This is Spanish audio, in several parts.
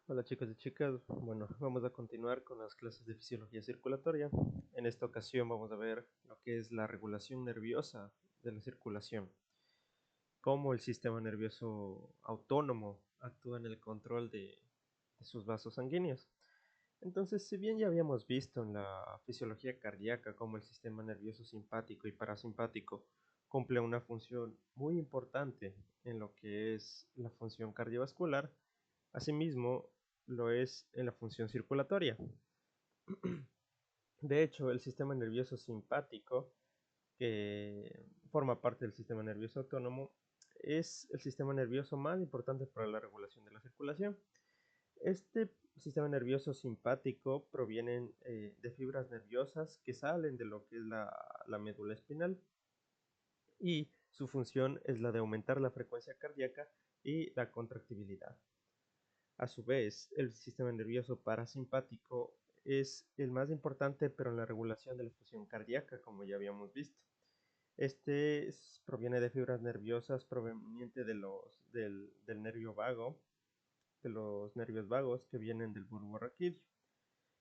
Hola chicos y chicas, bueno, vamos a continuar con las clases de fisiología circulatoria. En esta ocasión vamos a ver lo que es la regulación nerviosa de la circulación, cómo el sistema nervioso autónomo actúa en el control de sus vasos sanguíneos. Entonces, si bien ya habíamos visto en la fisiología cardíaca cómo el sistema nervioso simpático y parasimpático cumple una función muy importante en lo que es la función cardiovascular, asimismo lo es en la función circulatoria. De hecho, el sistema nervioso simpático, que forma parte del sistema nervioso autónomo, es el sistema nervioso más importante para la regulación de la circulación. Este sistema nervioso simpático proviene de fibras nerviosas que salen de lo que es la médula espinal y su función es la de aumentar la frecuencia cardíaca y la contractibilidad. A su vez, el sistema nervioso parasimpático es el más importante, pero en la regulación de la función cardíaca, como ya habíamos visto. Proviene de fibras nerviosas provenientes del nervio vago, de los nervios vagos que vienen del bulbo raquídeo.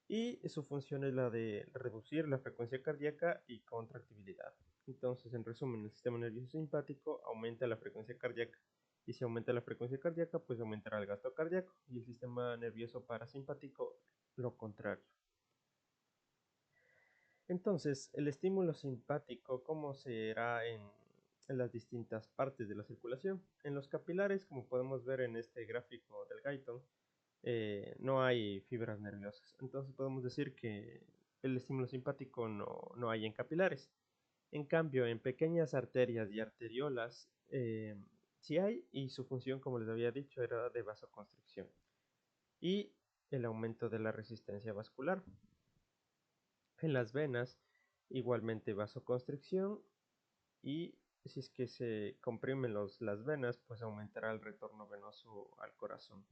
Y su función es la de reducir la frecuencia cardíaca y contractibilidad. Entonces, en resumen, el sistema nervioso simpático aumenta la frecuencia cardíaca. Y si aumenta la frecuencia cardíaca, pues aumentará el gasto cardíaco. Y el sistema nervioso parasimpático, lo contrario. Entonces, el estímulo simpático, ¿cómo será en las distintas partes de la circulación? En los capilares, como podemos ver en este gráfico del Guyton, no hay fibras nerviosas. Entonces podemos decir que el estímulo simpático no hay en capilares. En cambio, en pequeñas arterias y arteriolas sí hay, y su función, como les había dicho, era de vasoconstricción y el aumento de la resistencia vascular. En las venas, igualmente vasoconstricción, y si es que se comprimen las venas, pues aumentará el retorno venoso al corazón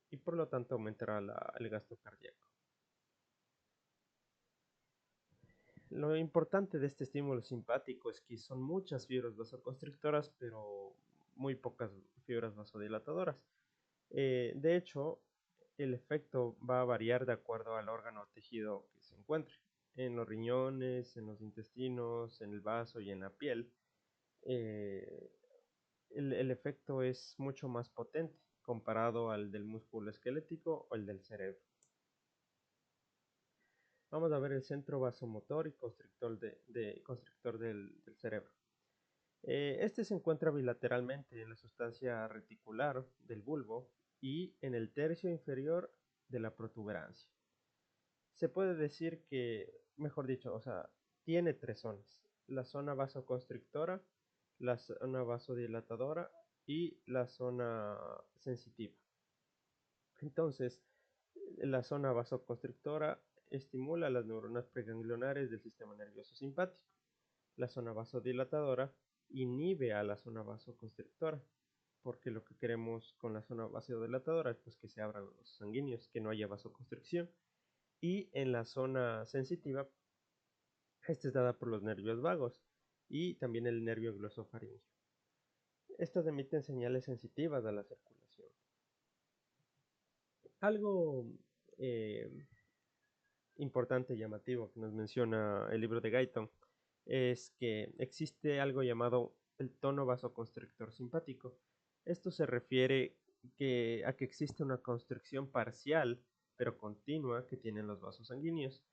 y por lo tanto aumentará el gasto cardíaco. Lo importante de este estímulo simpático es que son muchas fibras vasoconstrictoras, pero muy pocas fibras vasodilatadoras. De hecho, el efecto va a variar de acuerdo al órgano o tejido que se encuentre. En los riñones, en los intestinos, en el vaso y en la piel, eh, el efecto es mucho más potente comparado al del músculo esquelético o el del cerebro. Vamos a ver el centro vasomotor y constrictor del cerebro. Este se encuentra bilateralmente en la sustancia reticular del bulbo y en el tercio inferior de la protuberancia. Se puede decir que, mejor dicho, o sea, tiene tres zonas: la zona vasoconstrictora, la zona vasodilatadora y la zona sensitiva. Entonces, la zona vasoconstrictora estimula las neuronas preganglionares del sistema nervioso simpático. La zona vasodilatadora inhibe a la zona vasoconstrictora, porque lo que queremos con la zona vasodilatadora es pues, que se abran los vasos sanguíneos, que no haya vasoconstricción. Y en la zona sensitiva, esta es dada por los nervios vagos y también el nervio glosofaringeo. Estas emiten señales sensitivas a la circulación. Algo eh, importante y llamativo que nos menciona el libro de Guyton es que existe algo llamado el tono vasoconstrictor simpático. Esto se refiere a que existe una constricción parcial pero continua que tienen los vasos sanguíneos.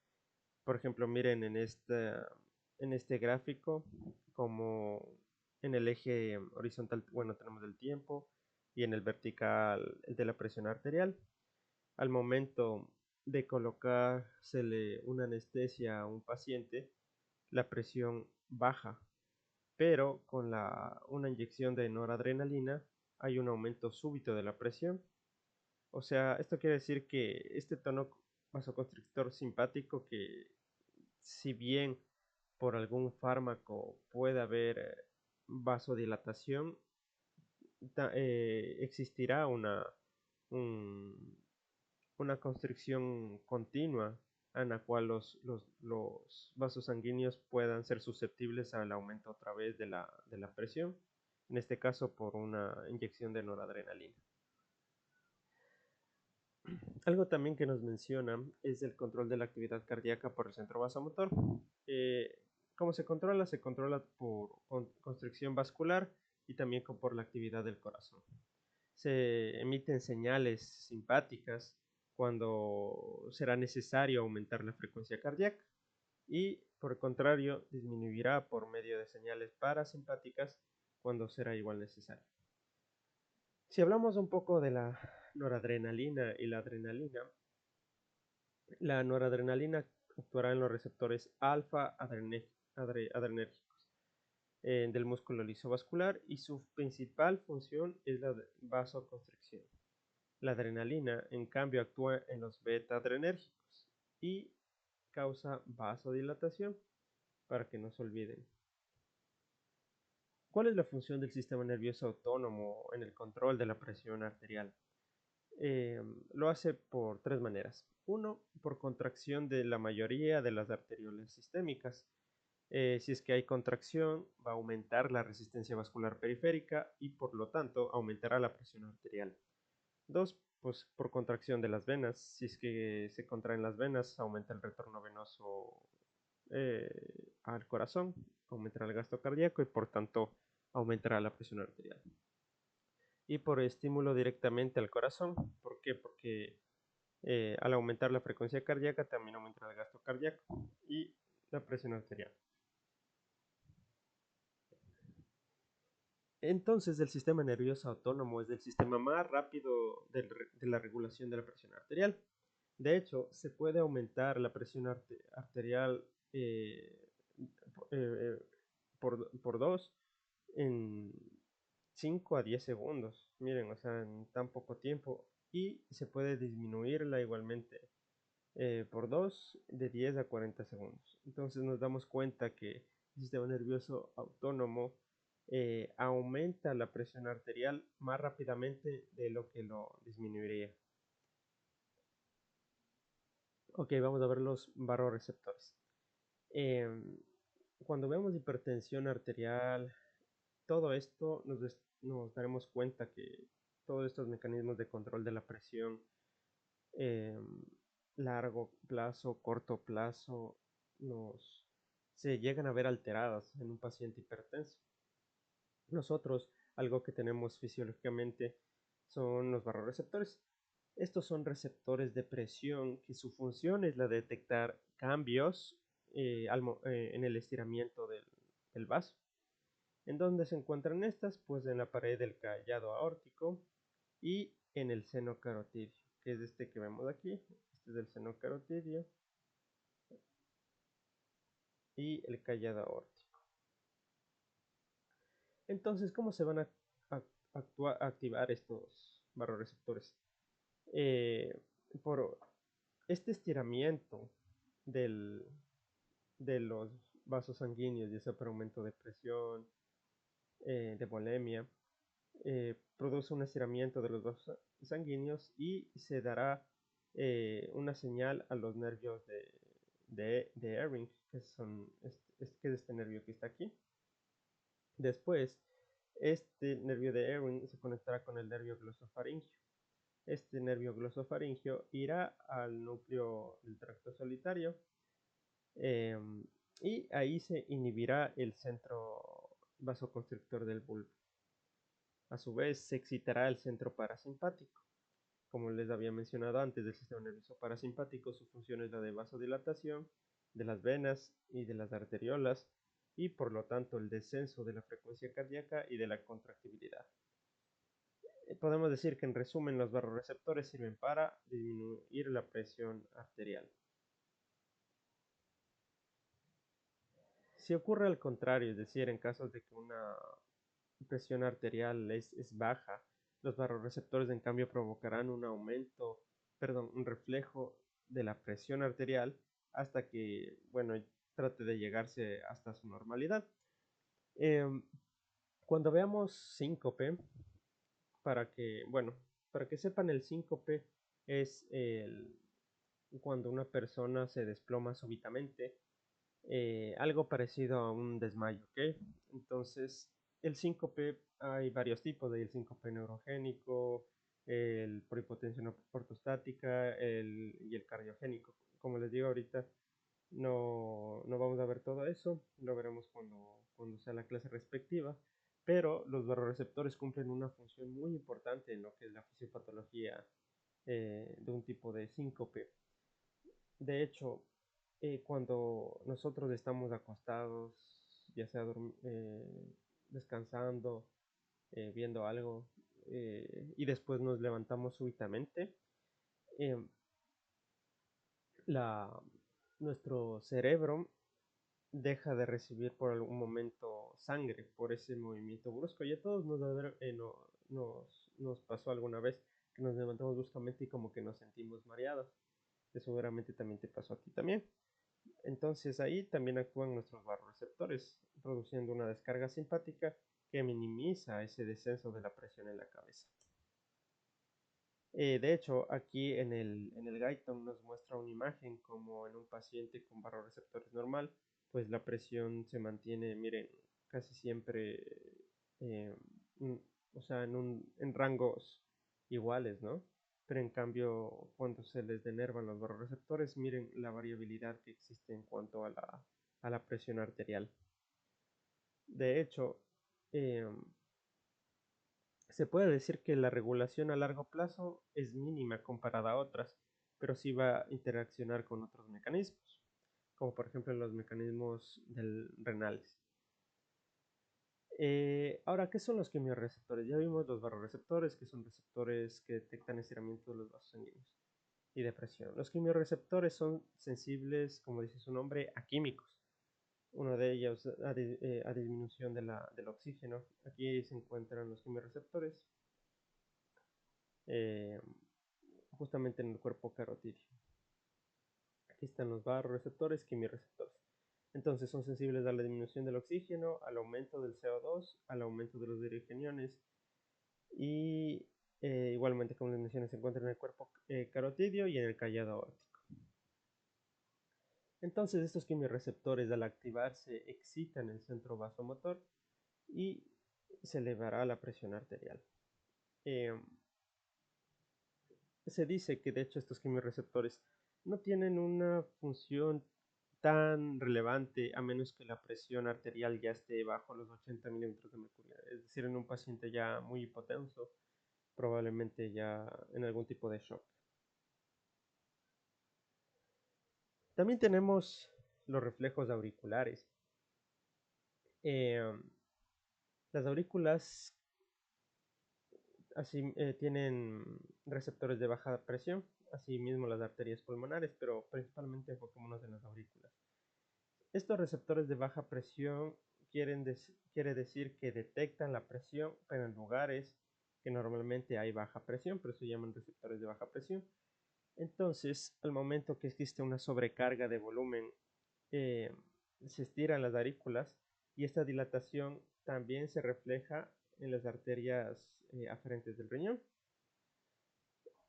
Por ejemplo, miren en este gráfico, como en el eje horizontal, bueno, tenemos el tiempo, y en el vertical el de la presión arterial. Al momento de colocársele una anestesia a un paciente, la presión baja, pero con una inyección de noradrenalina hay un aumento súbito de la presión. O sea, esto quiere decir que este tono vasoconstrictor simpático, que si bien por algún fármaco puede haber vasodilatación, existirá un- una constricción continua en la cual los vasos sanguíneos puedan ser susceptibles al aumento otra vez de la presión, en este caso por una inyección de noradrenalina. Algo también que nos menciona es el control de la actividad cardíaca por el centro vasomotor. ¿Cómo se controla? Se controla por constricción vascular y también por la actividad del corazón. Se emiten señales simpáticas cuando será necesario aumentar la frecuencia cardíaca y, por el contrario, disminuirá por medio de señales parasimpáticas cuando será igual necesario. Si hablamos un poco de la noradrenalina y la noradrenalina actuará en los receptores alfa adrenérgicos del músculo lisovascular y su principal función es la vasoconstricción. La adrenalina, en cambio, actúa en los beta adrenérgicos y causa vasodilatación, para que no se olviden. ¿Cuál es la función del sistema nervioso autónomo en el control de la presión arterial? Lo hace por tres maneras. Uno, por contracción de la mayoría de las arteriolas sistémicas. Si es que hay contracción, va a aumentar la resistencia vascular periférica y por lo tanto aumentará la presión arterial. Dos, pues por contracción de las venas. Si es que se contraen las venas, aumenta el retorno venoso al corazón, aumentará el gasto cardíaco y por tanto aumentará la presión arterial. Y por estímulo directamente al corazón. ¿Por qué? Porque al aumentar la frecuencia cardíaca también aumentará el gasto cardíaco y la presión arterial. Entonces, el sistema nervioso autónomo es el sistema más rápido de la regulación de la presión arterial. De hecho, se puede aumentar la presión arterial por 2 en 5 a 10 segundos. Miren, o sea, en tan poco tiempo. Y se puede disminuirla igualmente por 2 de 10 a 40 segundos. Entonces nos damos cuenta que el sistema nervioso autónomo aumenta la presión arterial más rápidamente de lo que lo disminuiría. Ok, vamos a ver los barroreceptores. Cuando vemos hipertensión arterial, todo esto nos daremos cuenta que todos estos mecanismos de control de la presión, largo plazo, corto plazo, se llegan a ver alteradas en un paciente hipertenso. Nosotros, algo que tenemos fisiológicamente son los barroreceptores. Estos son receptores de presión que su función es la de detectar cambios en el estiramiento del vaso. ¿En dónde se encuentran estas? Pues en la pared del callado aórtico y en el seno carotidio, que es este que vemos aquí. Este es el seno carotidio y el callado aórtico. Entonces, ¿cómo se van a activar estos barroreceptores? Por este estiramiento de los vasos sanguíneos, ya sea por aumento de presión, de volemia, produce un estiramiento de los vasos sanguíneos y se dará una señal a los nervios de Ewing, que es este nervio que está aquí. Después, este nervio de Ewing se conectará con el nervio glosofaringio. Este nervio glosofaringio irá al núcleo del tracto solitario y ahí se inhibirá el centro vasoconstrictor del bulbo. A su vez, se excitará el centro parasimpático. Como les había mencionado antes del sistema nervioso parasimpático, su función es la de vasodilatación de las venas y de las arteriolas y por lo tanto el descenso de la frecuencia cardíaca y de la contractibilidad. Podemos decir que en resumen los barroreceptores sirven para disminuir la presión arterial. Si ocurre al contrario, es decir, en casos de que una presión arterial es baja, los barroreceptores en cambio provocarán un reflejo de la presión arterial hasta que, trate de llegarse hasta su normalidad. Cuando veamos síncope, para que sepan, el síncope es cuando una persona se desploma súbitamente, algo parecido a un desmayo, ¿ok? Entonces, el síncope hay varios tipos, hay el síncope neurogénico, el por hipotensión ortostática y el cardiogénico. Como les digo ahorita, no vamos a ver todo eso, lo veremos cuando sea la clase respectiva, pero los barroreceptores cumplen una función muy importante en lo que es la fisiopatología de un tipo de síncope. De hecho, cuando nosotros estamos acostados, ya sea descansando, viendo algo, y después nos levantamos súbitamente, eh, la, nuestro cerebro deja de recibir por algún momento sangre por ese movimiento brusco. Y a todos nos pasó alguna vez que nos levantamos bruscamente y como que nos sentimos mareados. Que seguramente también te pasó a ti también. Entonces ahí también actúan nuestros barroreceptores, produciendo una descarga simpática que minimiza ese descenso de la presión en la cabeza. De hecho, aquí en el Guyton nos muestra una imagen como en un paciente con barroreceptores normal, pues la presión se mantiene, miren, casi siempre, eh, o sea, en rangos iguales, ¿no? Pero en cambio, cuando se les denervan los barroreceptores, miren la variabilidad que existe en cuanto a la presión arterial. De hecho, eh, se puede decir que la regulación a largo plazo es mínima comparada a otras, pero sí va a interaccionar con otros mecanismos, como por ejemplo los mecanismos renales. Ahora, ¿qué son los quimiorreceptores? Ya vimos los barroreceptores, que son receptores que detectan estiramiento de los vasos sanguíneos y depresión. Los quimiorreceptores son sensibles, como dice su nombre, a químicos. Uno de ellos a disminución del oxígeno. Aquí se encuentran los quimiorreceptores. Eh, justamente en el cuerpo carotidio. Aquí están los barroreceptores, quimiorreceptores. Entonces son sensibles a la disminución del oxígeno, al aumento del CO2, al aumento de los dirigeniones y igualmente, como les mencioné, se encuentran en el cuerpo carotidio y en el callado aórtico. Entonces estos quimiorreceptores al activarse excitan el centro vasomotor y se elevará la presión arterial. Se dice que de hecho estos quimiorreceptores no tienen una función tan relevante a menos que la presión arterial ya esté bajo los 80 milímetros de mercurio. Es decir, en un paciente ya muy hipotenso, probablemente ya en algún tipo de shock. También tenemos los reflejos auriculares. Las aurículas así tienen receptores de baja presión, así mismo las arterias pulmonares, pero principalmente enfoquémonos en las aurículas. Estos receptores de baja presión quiere decir que detectan la presión, pero en lugares que normalmente hay baja presión, por eso se llaman receptores de baja presión. Entonces, al momento que existe una sobrecarga de volumen, eh, se estiran las aurículas y esta dilatación también se refleja en las arterias aferentes del riñón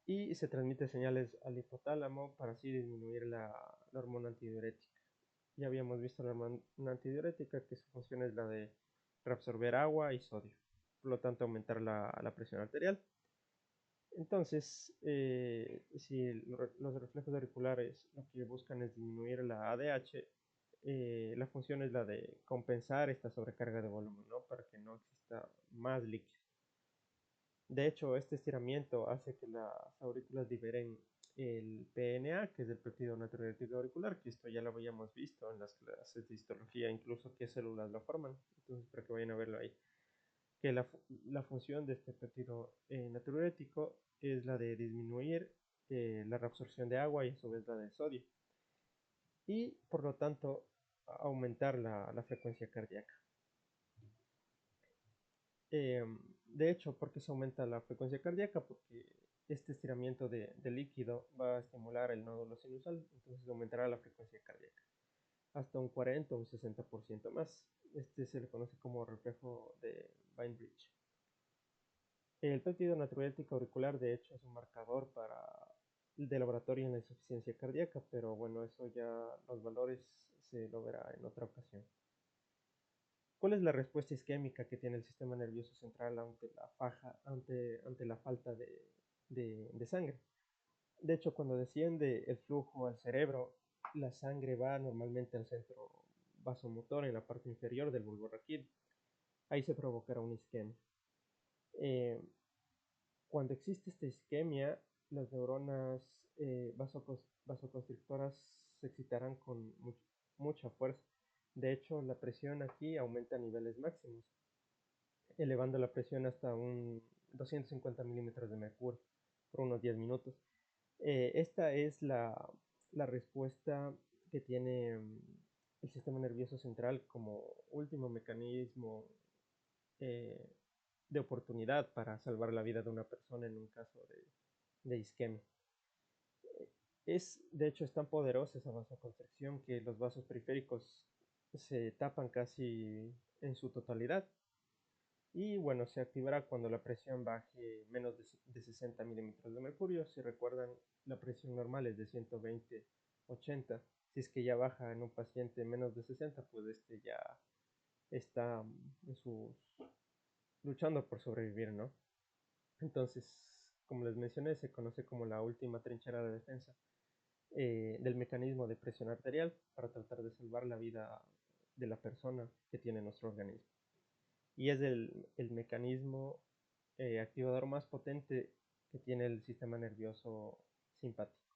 y se transmite señales al hipotálamo para así disminuir la hormona antidiurética. Ya habíamos visto la hormona antidiurética, que su función es la de reabsorber agua y sodio, por lo tanto aumentar la presión arterial. Entonces, si los reflejos auriculares lo que buscan es disminuir la ADH, la función es la de compensar esta sobrecarga de volumen, ¿no? Para que no exista más líquido. De hecho, este estiramiento hace que las aurículas liberen el PNA, que es el péptido natriurético auricular, que esto ya lo habíamos visto en las clases de histología, incluso qué células lo forman. Entonces, para que vayan a verlo ahí. Que la función de este péptido natriurético es la de disminuir la reabsorción de agua y a su vez la de sodio. Y por lo tanto, aumentar la frecuencia cardíaca. De hecho, ¿por qué se aumenta la frecuencia cardíaca? Porque este estiramiento de líquido va a estimular el nódulo sinusal, entonces aumentará la frecuencia cardíaca hasta un 40 o un 60% más. Este se le conoce como reflejo de Bainbridge. El péptido natriurético auricular, de hecho, es un marcador de laboratorio en la insuficiencia cardíaca, pero bueno, eso ya los valores se lo verá en otra ocasión. ¿Cuál es la respuesta isquémica que tiene el sistema nervioso central ante la falta de sangre. De hecho, cuando desciende el flujo al cerebro, la sangre va normalmente al centro vasomotor en la parte inferior del bulbo raquídeo. Ahí se provocará una isquemia. Eh, Cuando existe esta isquemia, las neuronas vasoconstrictoras se excitarán con mucha fuerza. De hecho, la presión aquí aumenta a niveles máximos, elevando la presión hasta un 250 milímetros de mercurio por unos 10 minutos. Esta es la respuesta que tiene el sistema nervioso central como último mecanismo eh, de oportunidad para salvar la vida de una persona en un caso de isquemia. De hecho, es tan poderosa esa vasoconstricción que los vasos periféricos se tapan casi en su totalidad. Y bueno, se activará cuando la presión baje menos de 60 milímetros de mercurio. Si recuerdan, la presión normal es de 120/80. Si es que ya baja en un paciente menos de 60, pues este ya está luchando por sobrevivir, ¿no? Entonces, como les mencioné, se conoce como la última trinchera de defensa del mecanismo de presión arterial para tratar de salvar la vida de la persona que tiene nuestro organismo. Y es el mecanismo activador más potente que tiene el sistema nervioso simpático.